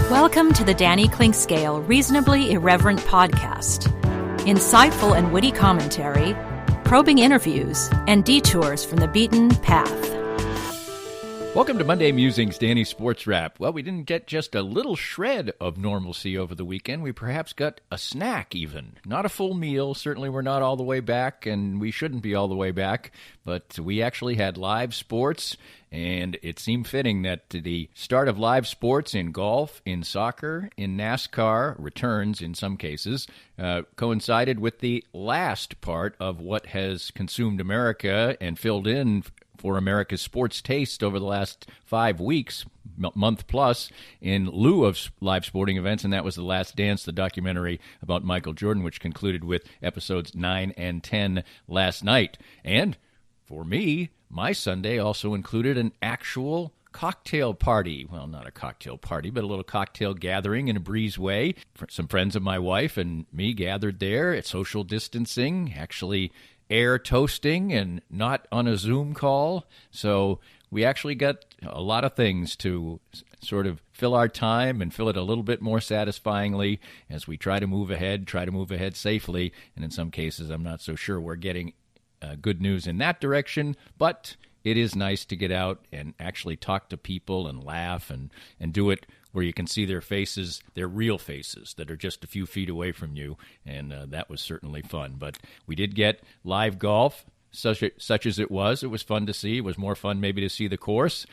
Welcome to the Danny Clinkscale Reasonably Irreverent podcast. Insightful and witty commentary, probing interviews, and detours from the beaten path. Welcome to Monday Musings-Danny SportsWrap. Well, we didn't get just a little shred of normalcy over the weekend. We perhaps got a snack even. Not a full meal. Certainly we're not all the way back, and we shouldn't be all the way back. But we actually had live sports, and it seemed fitting that the start of live sports in golf, in soccer, in NASCAR, returns in some cases, coincided with the last part of what has consumed America and filled in for America's sports taste over the last 5 weeks, month plus, in lieu of live sporting events, and that was The Last Dance, the documentary about Michael Jordan, which concluded with episodes 9 and 10 last night. And for me, my Sunday also included an actual cocktail party. Well, not a cocktail party, but a little cocktail gathering in a breezeway. Some friends of my wife and me gathered there at social distancing, actually air toasting and not on a Zoom call. So we actually got a lot of things to sort of fill our time and fill it a little bit more satisfyingly as we try to move ahead safely. And in some cases, I'm not so sure we're getting good news in that direction, but it is nice to get out and actually talk to people and laugh and do it where you can see their faces, their real faces that are just a few feet away from you, and that was certainly fun. But we did get live golf, such as it was. It was fun to see. It was more fun maybe to see the course.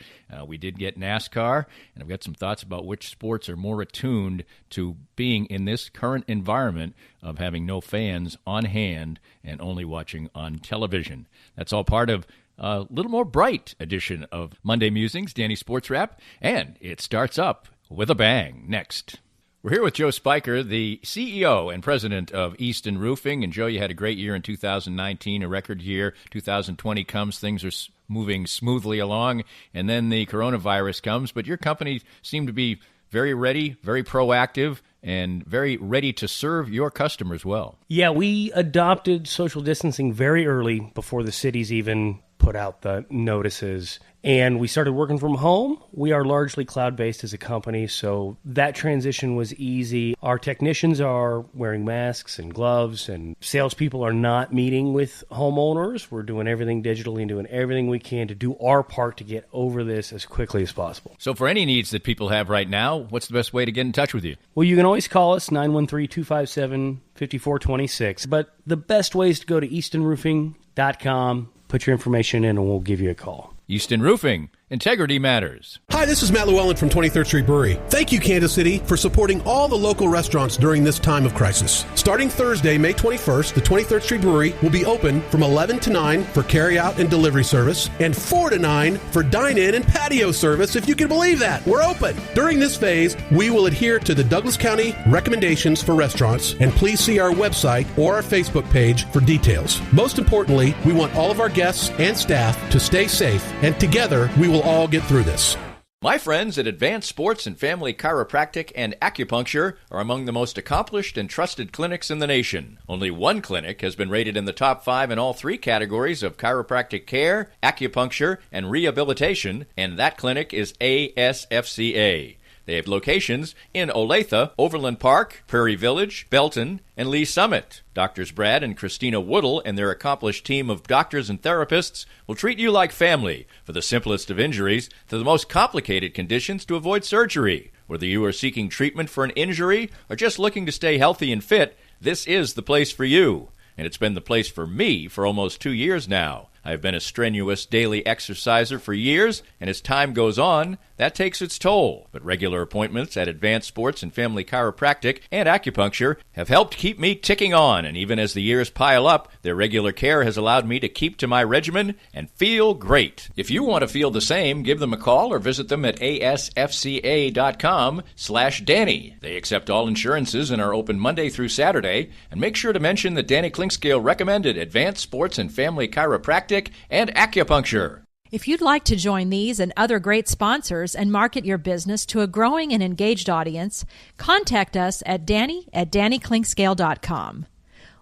We did get NASCAR, and I've got some thoughts about which sports are more attuned to being in this current environment of having no fans on hand and only watching on television. That's all part of a little more bright edition of Monday Musings, Danny SportsWrap, and it starts up with a bang next. We're here with Joe Spiker, the CEO and president of Easton Roofing. And Joe, you had a great year in 2019, a record year. 2020 comes, things are moving smoothly along, and then the coronavirus comes. But your company seemed to be very ready, very proactive, and very ready to serve your customers well. Yeah, we adopted social distancing very early before the cities even put out the notices, and we started working from home. We are largely cloud-based as a company, so that transition was easy. Our technicians are wearing masks and gloves, and salespeople are not meeting with homeowners. We're doing everything digitally and doing everything we can to do our part to get over this as quickly as possible. So for any needs that people have right now, what's the best way to get in touch with you? Well, you can always call us, 913-257-5426, but the best way is to go to eastonroofing.com. Put your information in and we'll give you a call. Easton Roofing. Integrity matters. Hi, this is Matt Llewellyn from 23rd Street Brewery. Thank you, Kansas City, for supporting all the local restaurants during this time of crisis. Starting Thursday, May 21st, the 23rd Street Brewery will be open from 11 to 9 for carry-out and delivery service, and 4 to 9 for dine-in and patio service, if you can believe that. We're open. During this phase, we will adhere to the Douglas County recommendations for restaurants, and please see our website or our Facebook page for details. Most importantly, we want all of our guests and staff to stay safe, and together we will all get through this. My friends at Advanced Sports and Family Chiropractic and Acupuncture are among the most accomplished and trusted clinics in the nation. Only one clinic has been rated in the top 5 in all 3 categories of chiropractic care, acupuncture, and rehabilitation, and that clinic is ASFCA. They have locations in Olathe, Overland Park, Prairie Village, Belton, and Lee Summit. Doctors Brad and Christina Woodle and their accomplished team of doctors and therapists will treat you like family, for the simplest of injuries to the most complicated conditions to avoid surgery. Whether you are seeking treatment for an injury or just looking to stay healthy and fit, this is the place for you. And it's been the place for me for almost 2 years now. I've been a strenuous daily exerciser for years, and as time goes on, that takes its toll. But regular appointments at Advanced Sports and Family Chiropractic and Acupuncture have helped keep me ticking on, and even as the years pile up, their regular care has allowed me to keep to my regimen and feel great. If you want to feel the same, give them a call or visit them at asfca.com/Danny. They accept all insurances and are open Monday through Saturday, and make sure to mention that Danny Clinkscale recommended Advanced Sports and Family Chiropractic and Acupuncture. If you'd like to join these and other great sponsors and market your business to a growing and engaged audience, contact us at danny@dannyclinkscale.com.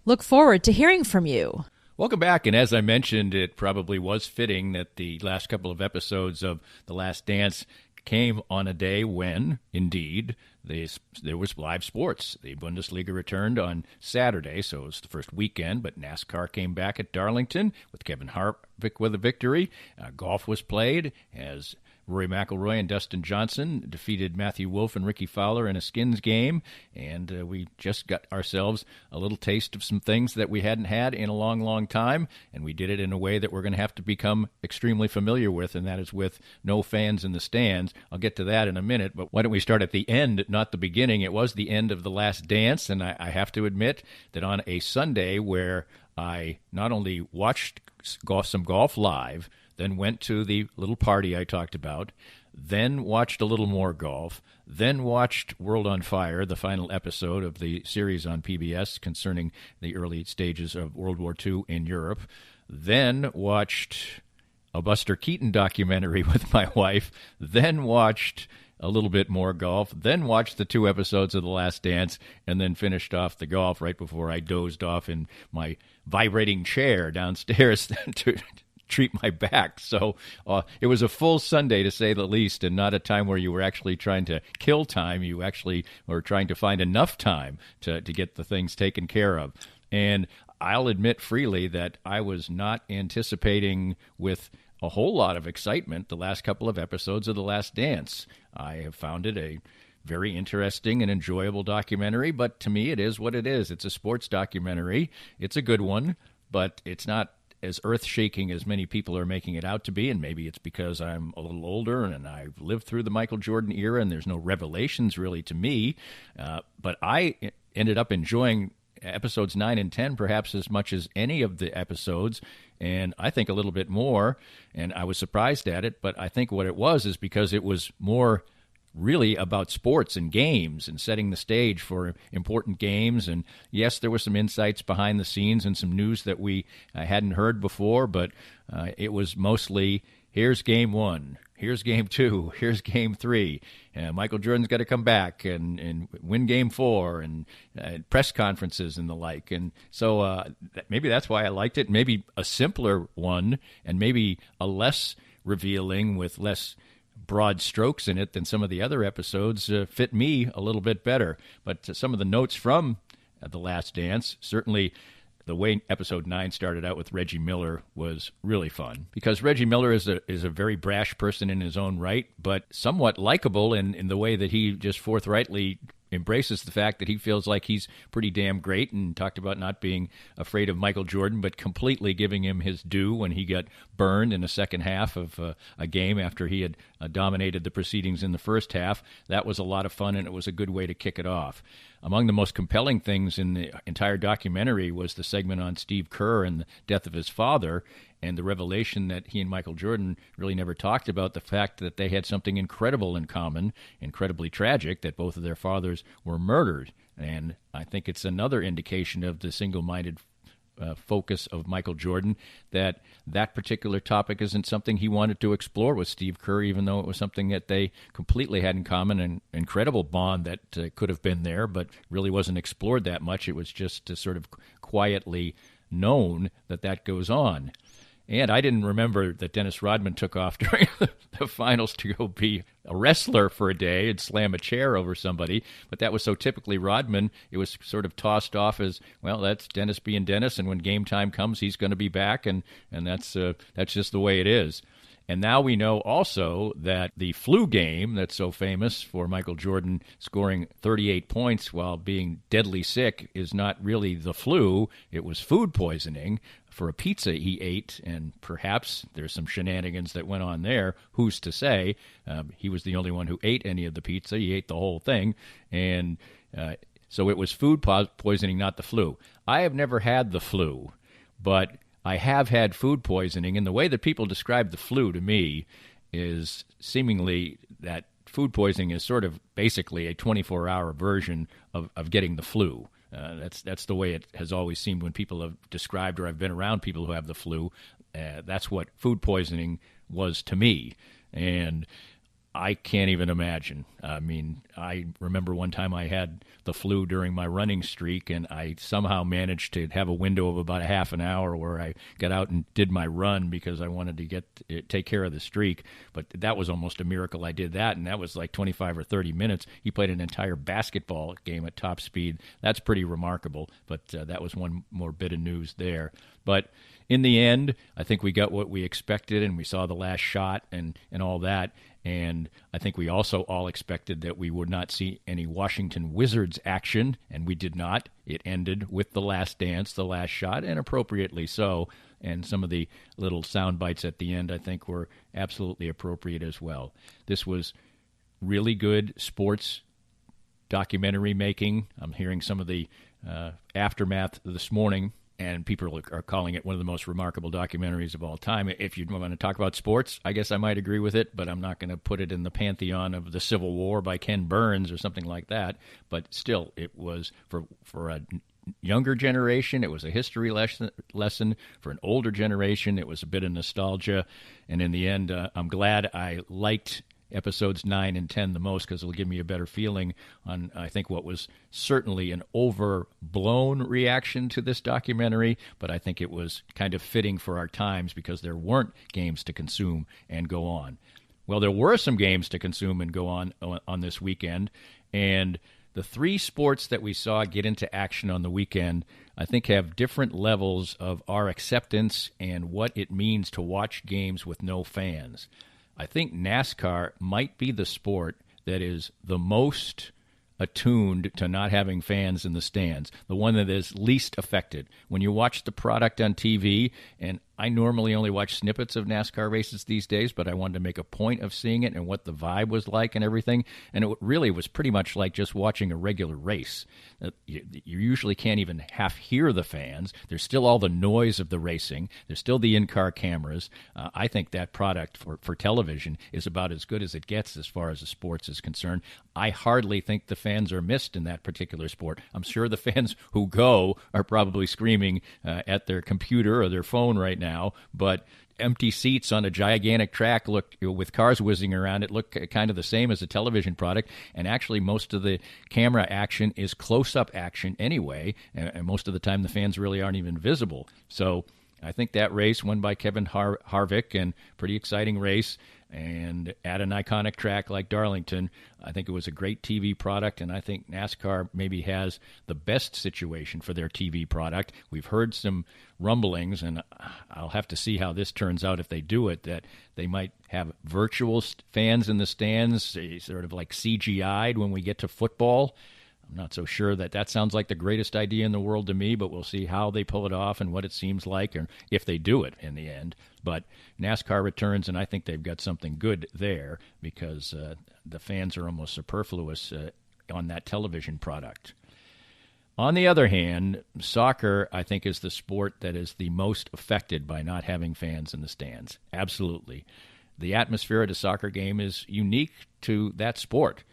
Look forward to hearing from you. Welcome back, and as I mentioned, it probably was fitting that the last couple of episodes of The Last Dance came on a day when, indeed, there was live sports. The Bundesliga returned on Saturday, so it was the first weekend, but NASCAR came back at Darlington with Kevin Harvick with a victory. Golf was played as Rory McIlroy and Dustin Johnson defeated Matthew Wolff and Ricky Fowler in a skins game, and we just got ourselves a little taste of some things that we hadn't had in a long, long time, and we did it in a way that we're going to have to become extremely familiar with, and that is with no fans in the stands. I'll get to that in a minute, but why don't we start at the end, not the beginning? It was the end of The Last Dance, and I have to admit that on a Sunday where I not only watched some golf live, then went to the little party I talked about, then watched a little more golf, then watched World on Fire, the final episode of the series on PBS concerning the early stages of World War II in Europe, then watched a Buster Keaton documentary with my wife, then watched a little bit more golf, then watched the 2 episodes of The Last Dance, and then finished off the golf right before I dozed off in my vibrating chair downstairs to treat my back. So it was a full Sunday, to say the least, and not a time where you were actually trying to kill time. You actually were trying to find enough time to get the things taken care of. And I'll admit freely that I was not anticipating with a whole lot of excitement the last couple of episodes of The Last Dance. I have found it a very interesting and enjoyable documentary, but to me it is what it is. It's a sports documentary. It's a good one, but it's not as earth-shaking as many people are making it out to be, and maybe it's because I'm a little older and I've lived through the Michael Jordan era and there's no revelations really to me, but I ended up enjoying episodes 9 and 10 perhaps as much as any of the episodes, and I think a little bit more, and I was surprised at it, but I think what it was is because it was more really about sports and games and setting the stage for important games. And yes, there were some insights behind the scenes and some news that we hadn't heard before, but it was mostly, here's game 1, here's game 2, here's game 3. Michael Jordan's got to come back and win game 4, and press conferences and the like. And so maybe that's why I liked it. Maybe a simpler one and maybe a less revealing with less broad strokes in it than some of the other episodes fit me a little bit better. But some of the notes from The Last Dance, certainly the way episode 9 started out with Reggie Miller was really fun, because Reggie Miller is a very brash person in his own right, but somewhat likable in the way that he just forthrightly embraces the fact that he feels like he's pretty damn great, and talked about not being afraid of Michael Jordan, but completely giving him his due when he got burned in the second half of a game after he had dominated the proceedings in the first half. That was a lot of fun, and it was a good way to kick it off. Among the most compelling things in the entire documentary was the segment on Steve Kerr and the death of his father, and the revelation that he and Michael Jordan really never talked about, the fact that they had something incredible in common, incredibly tragic, that both of their fathers were murdered. And I think it's another indication of the single-minded focus of Michael Jordan, that particular topic isn't something he wanted to explore with Steve Kerr, even though it was something that they completely had in common, an incredible bond that could have been there, but really wasn't explored that much. It was just sort of quietly known that goes on. And I didn't remember that Dennis Rodman took off during the finals to go be a wrestler for a day and slam a chair over somebody. But that was so typically Rodman, it was sort of tossed off as, well, that's Dennis being Dennis, and when game time comes, he's going to be back, and that's just the way it is. And now we know also that the flu game that's so famous for Michael Jordan scoring 38 points while being deadly sick is not really the flu. It was food poisoning for a pizza he ate, and perhaps there's some shenanigans that went on there. Who's to say? He was the only one who ate any of the pizza. He ate the whole thing. And so it was food poisoning, not the flu. I have never had the flu, but I have had food poisoning, and the way that people describe the flu to me is seemingly that food poisoning is sort of basically a 24-hour version of getting the flu. That's the way it has always seemed when people have described, or I've been around people who have the flu. That's what food poisoning was to me. And I can't even imagine. I mean, I remember one time I had the flu during my running streak, and I somehow managed to have a window of about a half an hour where I got out and did my run because I wanted to take care of the streak. But that was almost a miracle I did that, and that was like 25 or 30 minutes. He played an entire basketball game at top speed. That's pretty remarkable, but that was one more bit of news there. But in the end, I think we got what we expected, and we saw the last shot and all that. And I think we also all expected that we would not see any Washington Wizards action, and we did not. It ended with the last dance, the last shot, and appropriately so. And some of the little sound bites at the end, I think, were absolutely appropriate as well. This was really good sports documentary making. I'm hearing some of the aftermath this morning, and people are calling it one of the most remarkable documentaries of all time. If you want to talk about sports, I guess I might agree with it, but I'm not going to put it in the pantheon of The Civil War by Ken Burns or something like that. But still, it was for a younger generation, it was a history lesson. For an older generation, it was a bit of nostalgia. And in the end, I'm glad I liked episodes 9 and 10 the most, because it'll give me a better feeling on, I think, what was certainly an overblown reaction to this documentary, but I think it was kind of fitting for our times because there weren't games to consume and go on. Well, there were some games to consume and go on this weekend, and the three sports that we saw get into action on the weekend, I think, have different levels of our acceptance and what it means to watch games with no fans. I think NASCAR might be the sport that is the most attuned to not having fans in the stands, the one that is least affected. When you watch the product on TV, and I normally only watch snippets of NASCAR races these days, but I wanted to make a point of seeing it and what the vibe was like and everything, and it really was pretty much like just watching a regular race. You usually can't even half hear the fans. There's still all the noise of the racing. There's still the in-car cameras. I think that product for television is about as good as it gets as far as the sports is concerned. I hardly think the fans are missed in that particular sport. I'm sure the fans who go are probably screaming at their computer or their phone right now, but empty seats on a gigantic track with cars whizzing around it look kind of the same as a television product, and actually most of the camera action is close-up action anyway, and most of the time the fans really aren't even visible. So I think that race won by Kevin Harvick, and pretty exciting race. And at an iconic track like Darlington, I think it was a great TV product, and I think NASCAR maybe has the best situation for their TV product. We've heard some rumblings, and I'll have to see how this turns out if they do it, that they might have virtual fans in the stands, sort of like CGI'd when we get to football. I'm not so sure that sounds like the greatest idea in the world to me, but we'll see how they pull it off and what it seems like, or if they do it in the end. But NASCAR returns, and I think they've got something good there because the fans are almost superfluous on that television product. On the other hand, soccer, I think, is the sport that is the most affected by not having fans in the stands. Absolutely. The atmosphere at a soccer game is unique to that sport.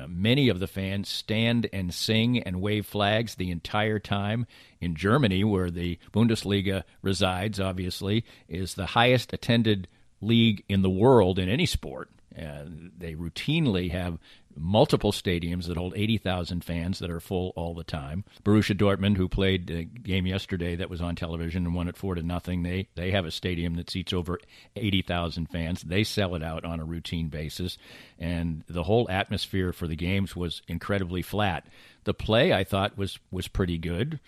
Many of the fans stand and sing and wave flags the entire time. In Germany, where the Bundesliga resides, obviously, is the highest attended league in the world in any sport. They routinely have multiple stadiums that hold 80,000 fans that are full all the time. Borussia Dortmund, who played the game yesterday that was on television and won it 4-0, they have a stadium that seats over 80,000 fans. They sell it out on a routine basis, and the whole atmosphere for the games was incredibly flat. The play, I thought, was pretty good,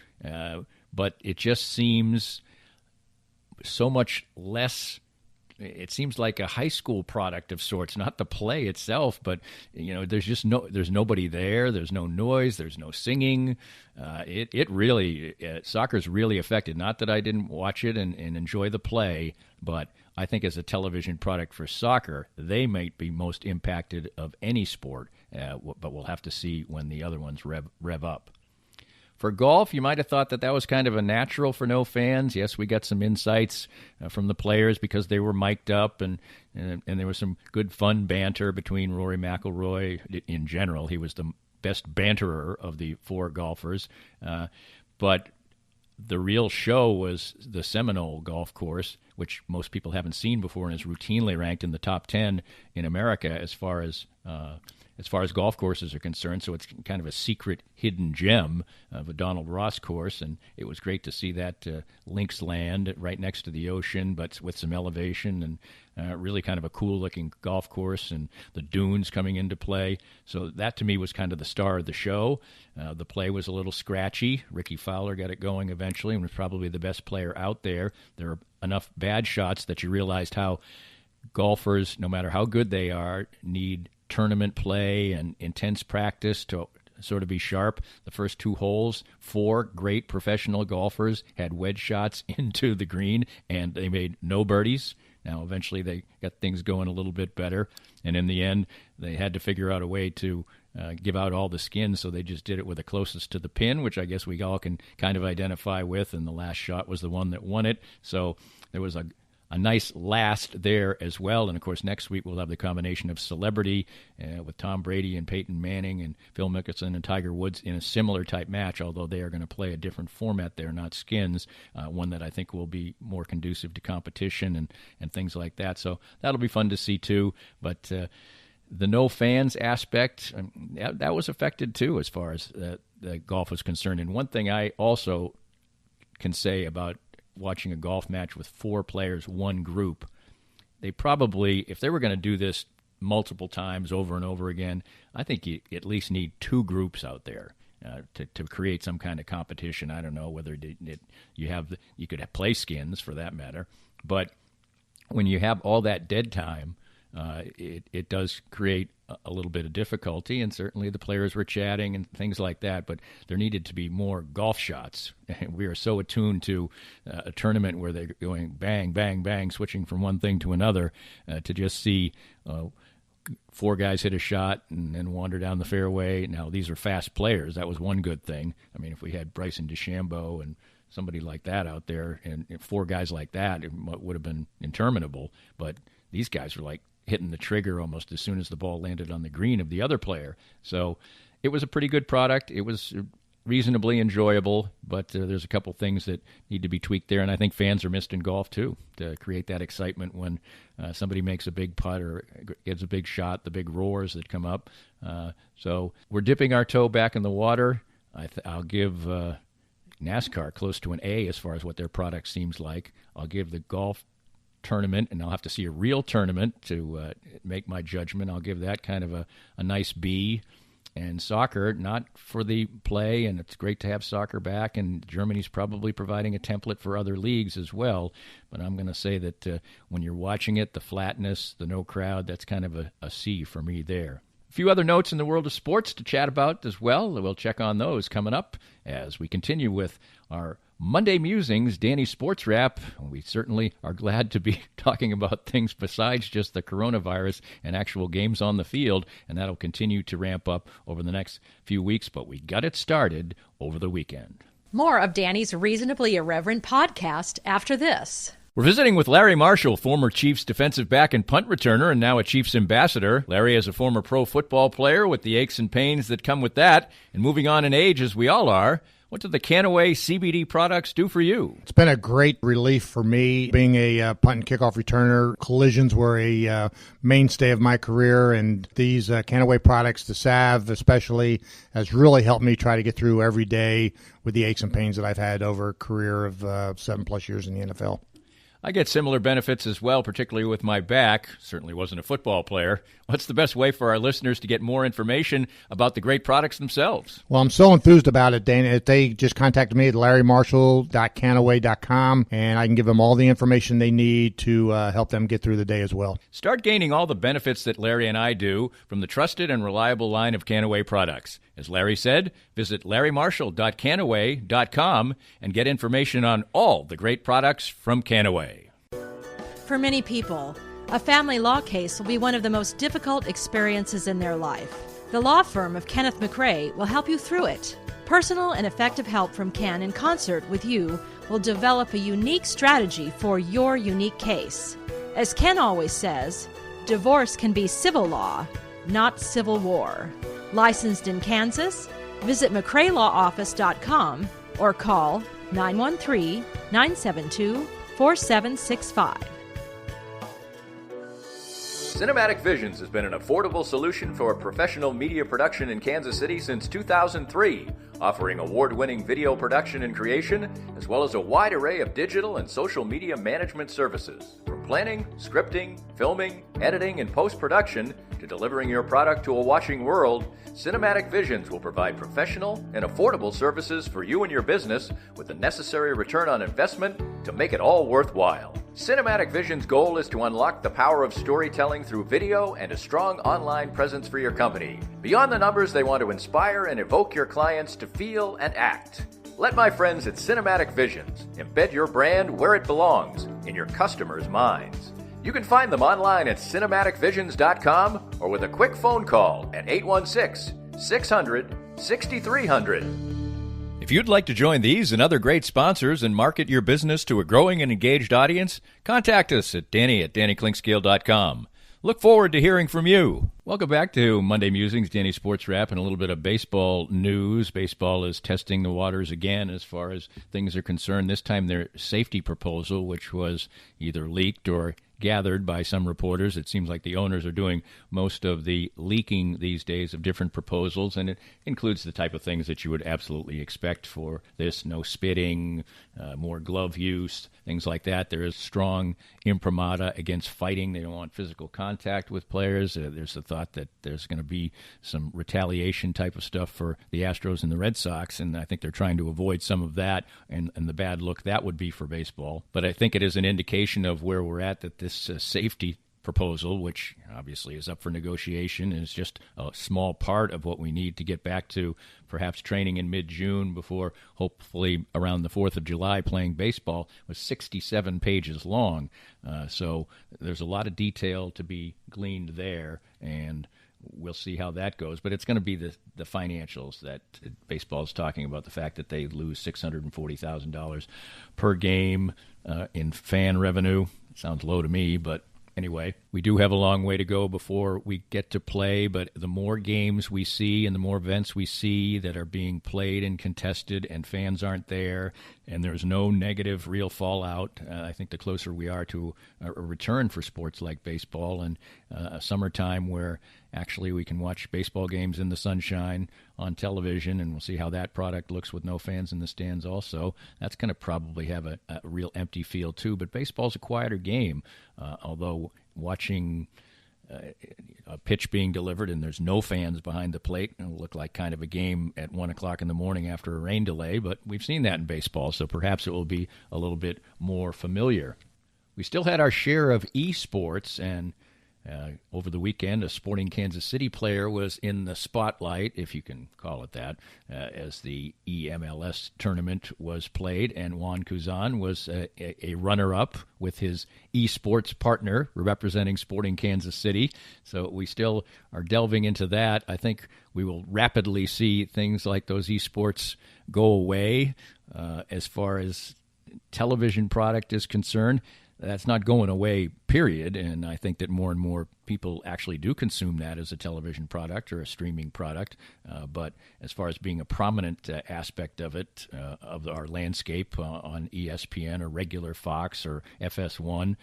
but it just seems so much less. It seems like a high school product of sorts, not the play itself, but there's nobody there. There's no noise. There's no singing. Soccer's really affected. Not that I didn't watch it and enjoy the play, but I think as a television product for soccer, they might be most impacted of any sport. But we'll have to see when the other ones rev up. For golf, you might have thought that was kind of a natural for no fans. Yes, we got some insights from the players because they were mic'd up, and there was some good fun banter between Rory McIlroy. In general, he was the best banterer of the four golfers. But the real show was the Seminole golf course, which most people haven't seen before and is routinely ranked in the top 10 in America as far as golf courses are concerned. So it's kind of a secret hidden gem of a Donald Ross course, and it was great to see that links land right next to the ocean, but with some elevation, and really kind of a cool-looking golf course, and the dunes coming into play. So that, to me, was kind of the star of the show. The play was a little scratchy. Ricky Fowler got it going eventually and was probably the best player out there. There are enough bad shots that you realized how golfers, no matter how good they are, need tournament play and intense practice to sort of be sharp. The first 2 holes, 4 great professional golfers had wedge shots into the green, and they made no birdies. Now, eventually, they got things going a little bit better, and in the end, they had to figure out a way to give out all the skins, so they just did it with the closest to the pin, which I guess we all can kind of identify with, and the last shot was the one that won it. So there was a nice last there as well. And, of course, next week we'll have the combination of celebrity with Tom Brady and Peyton Manning and Phil Mickelson and Tiger Woods in a similar type match, although they are going to play a different format there, not skins, one that I think will be more conducive to competition and things like that. So that'll be fun to see too. But the no fans aspect, that was affected too as far as the golf was concerned. And one thing I also can say about watching a golf match with 4 players, 1 group, they probably, if they were going to do this multiple times over and over again, I think you at least need 2 groups out there to create some kind of competition. I don't know whether you could have play skins for that matter, but when you have all that dead time, it does create a little bit of difficulty, and certainly the players were chatting and things like that, but there needed to be more golf shots. We are so attuned to a tournament where they're going bang, bang, bang, switching from one thing to another, to just see 4 guys hit a shot and then wander down the fairway. Now, these are fast players. That was one good thing. I mean, if we had Bryson DeChambeau and somebody like that out there, and 4 guys like that, it would have been interminable, but these guys were like hitting the trigger almost as soon as the ball landed on the green of the other player. So it was a pretty good product. It was reasonably enjoyable, but there's a couple things that need to be tweaked there, and I think fans are missed in golf too, to create that excitement when somebody makes a big putt or gets a big shot, the big roars that come up. So we're dipping our toe back in the water. I'll give NASCAR close to an A as far as what their product seems like. I'll give the golf tournament, and I'll have to see a real tournament to make my judgment. I'll give that kind of a nice B. And soccer, not for the play, and it's great to have soccer back, and Germany's probably providing a template for other leagues as well. But I'm going to say that when you're watching it, the flatness, the no crowd, that's kind of a C for me there. A few other notes in the world of sports to chat about as well. We'll check on those coming up as we continue with our Monday Musings-Danny Sports Wrap. We certainly are glad to be talking about things besides just the coronavirus and actual games on the field, and that'll continue to ramp up over the next few weeks, but we got it started over the weekend. More of Danny's Reasonably Irreverent podcast after this. We're visiting with Larry Marshall, former Chiefs defensive back and punt returner, and now a Chiefs ambassador. Larry is a former pro football player with the aches and pains that come with that, and moving on in age as we all are. What do the Canaway CBD products do for you? It's been a great relief for me. Being a punt and kickoff returner, collisions were a mainstay of my career, and these Canaway products, the salve especially, has really helped me try to get through every day with the aches and pains that I've had over a career of 7+ years in the NFL. I get similar benefits as well, particularly with my back. Certainly wasn't a football player. What's the best way for our listeners to get more information about the great products themselves? Well, I'm so enthused about it, Dana. They just contacted me at larrymarshall.canaway.com, and I can give them all the information they need to help them get through the day as well. Start gaining all the benefits that Larry and I do from the trusted and reliable line of Canaway products. As Larry said, visit larrymarshall.canaway.com and get information on all the great products from Canaway. For many people, a family law case will be one of the most difficult experiences in their life. The law firm of Kenneth McRae will help you through it. Personal and effective help from Ken in concert with you will develop a unique strategy for your unique case. As Ken always says, divorce can be civil law, not civil war. Licensed in Kansas? Visit McRaeLawOffice.com or call 913-972-4765. Cinematic Visions has been an affordable solution for professional media production in Kansas City since 2003, offering award-winning video production and creation, as well as a wide array of digital and social media management services. From planning, scripting, filming, editing, and post-production, to delivering your product to a watching world, Cinematic Visions will provide professional and affordable services for you and your business with the necessary return on investment to make it all worthwhile. Cinematic Vision's goal is to unlock the power of storytelling through video and a strong online presence for your company. Beyond the numbers, they want to inspire and evoke your clients to feel and act. Let my friends at Cinematic Visions embed your brand where it belongs, in your customers' minds. You can find them online at cinematicvisions.com or with a quick phone call at 816-600-6300. If you'd like to join these and other great sponsors and market your business to a growing and engaged audience, contact us at Danny@DannyKlinkscale.com. Look forward to hearing from you. Welcome back to Monday Musings, Danny Sports Wrap, and a little bit of baseball news. Baseball is testing the waters again as far as things are concerned. This time their safety proposal, which was either leaked or gathered by some reporters. It seems like the owners are doing most of the leaking these days of different proposals, and it includes the type of things that you would absolutely expect for this: no spitting, more glove use, things like that. There is strong imprimatur against fighting. They don't want physical contact with players. There's the thought that there's going to be some retaliation type of stuff for the Astros and the Red Sox, and I think they're trying to avoid some of that and the bad look that would be for baseball. But I think it is an indication of where we're at, that this safety proposal, which obviously is up for negotiation, is just a small part of what we need to get back to perhaps training in mid-June before hopefully around the 4th of July playing baseball, was 67 pages long. So there's a lot of detail to be gleaned there, and we'll see how that goes. But it's going to be the financials that baseball is talking about, the fact that they lose $640,000 per game in fan revenue. It sounds low to me, but anyway, we do have a long way to go before we get to play, but the more games we see and the more events we see that are being played and contested and fans aren't there and there's no negative real fallout, I think the closer we are to a return for sports like baseball and a summertime where actually we can watch baseball games in the sunshine on television, and we'll see how that product looks with no fans in the stands also. That's going to probably have a real empty feel too, but baseball's a quieter game, although watching a pitch being delivered and there's no fans behind the plate, it'll look like kind of a game at 1 o'clock in the morning after a rain delay, but we've seen that in baseball, so perhaps it will be a little bit more familiar. We still had our share of esports, and over the weekend, a Sporting Kansas City player was in the spotlight, if you can call it that, as the EMLS tournament was played, and Juan Kuzan was a runner-up with his esports partner representing Sporting Kansas City. So we still are delving into that. I think we will rapidly see things like those esports go away as far as television product is concerned. That's not going away, period, and I think that more and more people actually do consume that as a television product or a streaming product, but as far as being a prominent aspect of it, of our landscape on ESPN or regular Fox or FS1,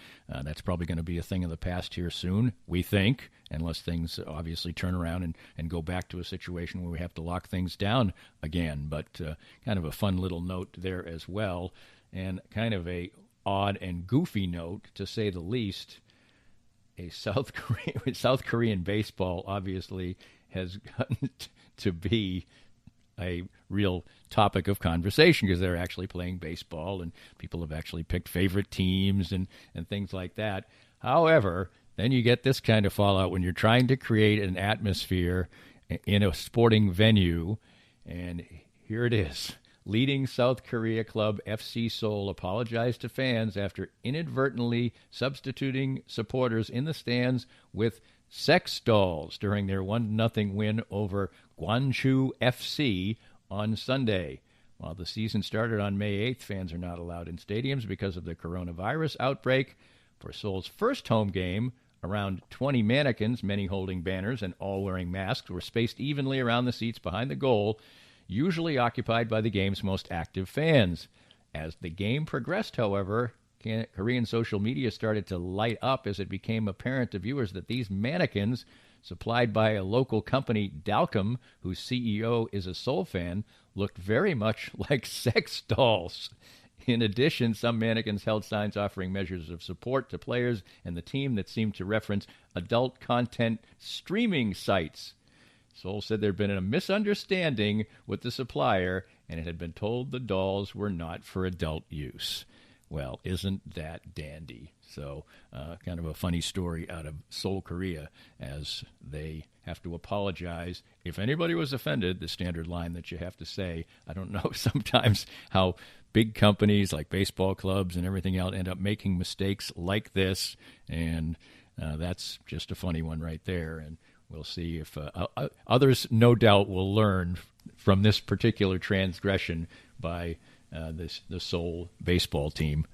that's probably going to be a thing of the past here soon, we think, unless things obviously turn around and go back to a situation where we have to lock things down again, but kind of a fun little note there as well, and kind of a odd and goofy note, to say the least. A South Korean baseball obviously has gotten to be a real topic of conversation because they're actually playing baseball and people have actually picked favorite teams and things like that. However, then you get this kind of fallout when you're trying to create an atmosphere in a sporting venue, and here it is. Leading South Korea club FC Seoul apologized to fans after inadvertently substituting supporters in the stands with sex dolls during their 1-0 win over Gwangju FC on Sunday. While the season started on May 8th, fans are not allowed in stadiums because of the coronavirus outbreak. For Seoul's first home game, around 20 mannequins, many holding banners and all wearing masks, were spaced evenly around the seats behind the goal, usually occupied by the game's most active fans. As the game progressed, however, Korean social media started to light up as it became apparent to viewers that these mannequins, supplied by a local company, Dalcom, whose CEO is a Seoul fan, looked very much like sex dolls. In addition, some mannequins held signs offering measures of support to players and the team that seemed to reference adult content streaming sites. Seoul said there had been a misunderstanding with the supplier, and it had been told the dolls were not for adult use. Well, isn't that dandy? So kind of a funny story out of Seoul, Korea, as they have to apologize. If anybody was offended, the standard line that you have to say, I don't know sometimes how big companies like baseball clubs and everything else end up making mistakes like this, and that's just a funny one right there. And we'll see if others, no doubt, will learn from this particular transgression by the Seoul baseball team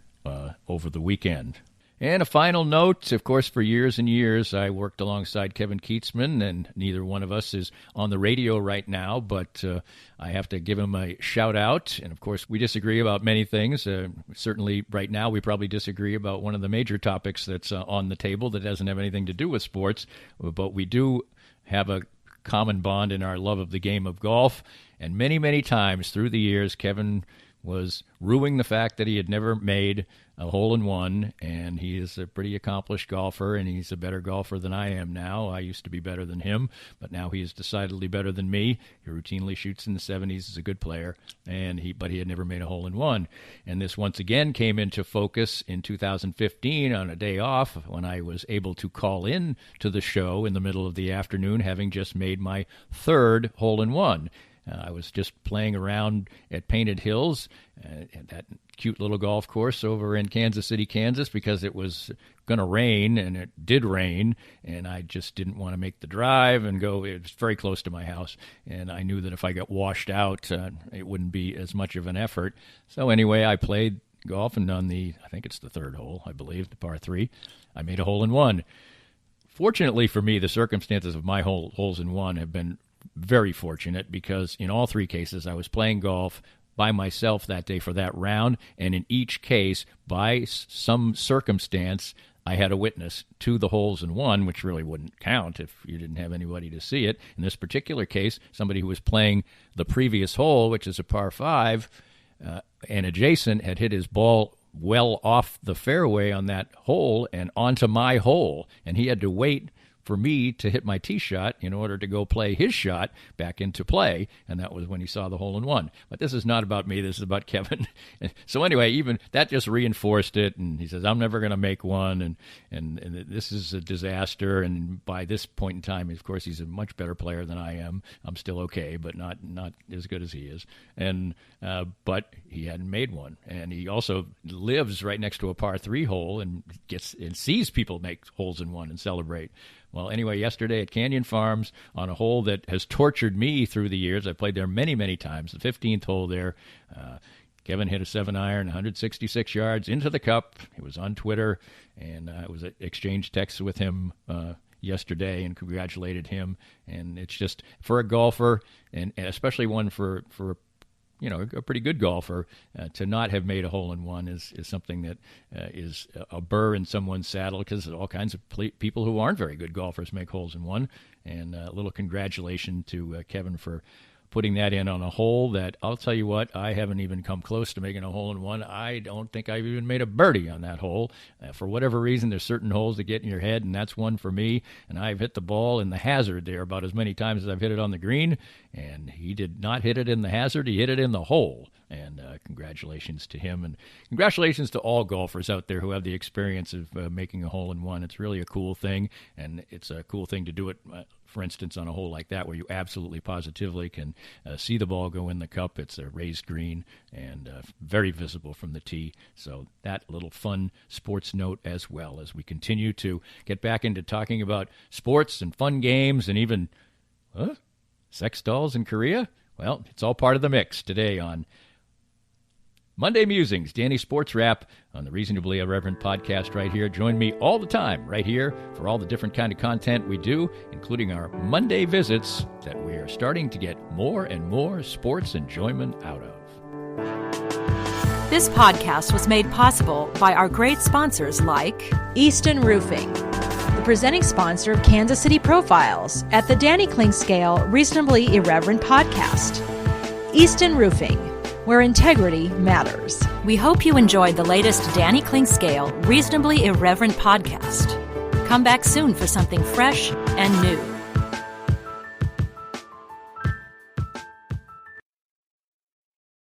over the weekend. And a final note, of course, for years and years, I worked alongside Kevin Keatsman, and neither one of us is on the radio right now, but I have to give him a shout-out. And, of course, we disagree about many things. Certainly, right now, we probably disagree about one of the major topics that's on the table that doesn't have anything to do with sports, but we do have a common bond in our love of the game of golf. And many, many times through the years, Kevin was rueing the fact that he had never made a hole-in-one, and he is a pretty accomplished golfer, and he's a better golfer than I am now. I used to be better than him, but now he is decidedly better than me. He routinely shoots in the 70s, is a good player, but he had never made a hole-in-one. And this once again came into focus in 2015 on a day off when I was able to call in to the show in the middle of the afternoon, having just made my third hole-in-one. I was just playing around at Painted Hills, that cute little golf course over in Kansas City, Kansas, because it was going to rain, and it did rain, and I just didn't want to make the drive and go. It was very close to my house, and I knew that if I got washed out, it wouldn't be as much of an effort. So anyway, I played golf, and on I think it's the third hole, I believe, the par 3, I made a hole-in-one. Fortunately for me, the circumstances of my holes-in-one have been very fortunate, because in all 3 cases I was playing golf by myself that day for that round, and in each case, by some circumstance, I had a witness to the holes-in-one, which really wouldn't count if you didn't have anybody to see it. In this particular case, somebody who was playing the previous hole, which is a par 5, and adjacent, had hit his ball well off the fairway on that hole and onto my hole, and he had to wait for me to hit my tee shot in order to go play his shot back into play, and that was when he saw the hole-in-one. But this is not about me. This is about Kevin. So anyway, even that just reinforced it, and he says, I'm never going to make one, and this is a disaster. And by this point in time, of course, he's a much better player than I am. I'm still okay, but not as good as he is. And but he hadn't made one, and he also lives right next to a par 3 hole and sees people make holes-in-one and celebrate. Well, anyway, yesterday at Canyon Farms, on a hole that has tortured me through the years, I played there many, many times, the 15th hole there, Kevin hit a 7-iron, 166 yards into the cup. He was on Twitter, and I was exchanged texts with him yesterday and congratulated him. And it's just, for a golfer, and especially one for a pretty good golfer, to not have made a hole-in-one is something that is a burr in someone's saddle, because all kinds of people who aren't very good golfers make holes-in-one. And a little congratulations to Kevin for putting that in on a hole that, I'll tell you what, I haven't even come close to making a hole-in-one. I don't think I've even made a birdie on that hole. For whatever reason, there's certain holes that get in your head, and that's one for me. And I've hit the ball in the hazard there about as many times as I've hit it on the green, and he did not hit it in the hazard. He hit it in the hole. And congratulations to him, and congratulations to all golfers out there who have the experience of making a hole-in-one. It's really a cool thing, and it's a cool thing to do it, for instance, on a hole like that where you absolutely positively can see the ball go in the cup. It's a raised green and very visible from the tee. So that little fun sports note as well, as we continue to get back into talking about sports and fun games and even sex dolls in Korea. Well, it's all part of the mix today on Monday Musings, Danny SportsWrap on the Reasonably Irreverent podcast right here. Join me all the time right here for all the different kind of content we do, including our Monday visits that we are starting to get more and more sports enjoyment out of. This podcast was made possible by our great sponsors like Easton Roofing, the presenting sponsor of Kansas City Profiles at the Danny Klingscale Reasonably Irreverent podcast. Easton Roofing, where integrity matters. We hope you enjoyed the latest Danny Klingscale Reasonably Irreverent podcast. Come back soon for something fresh and new.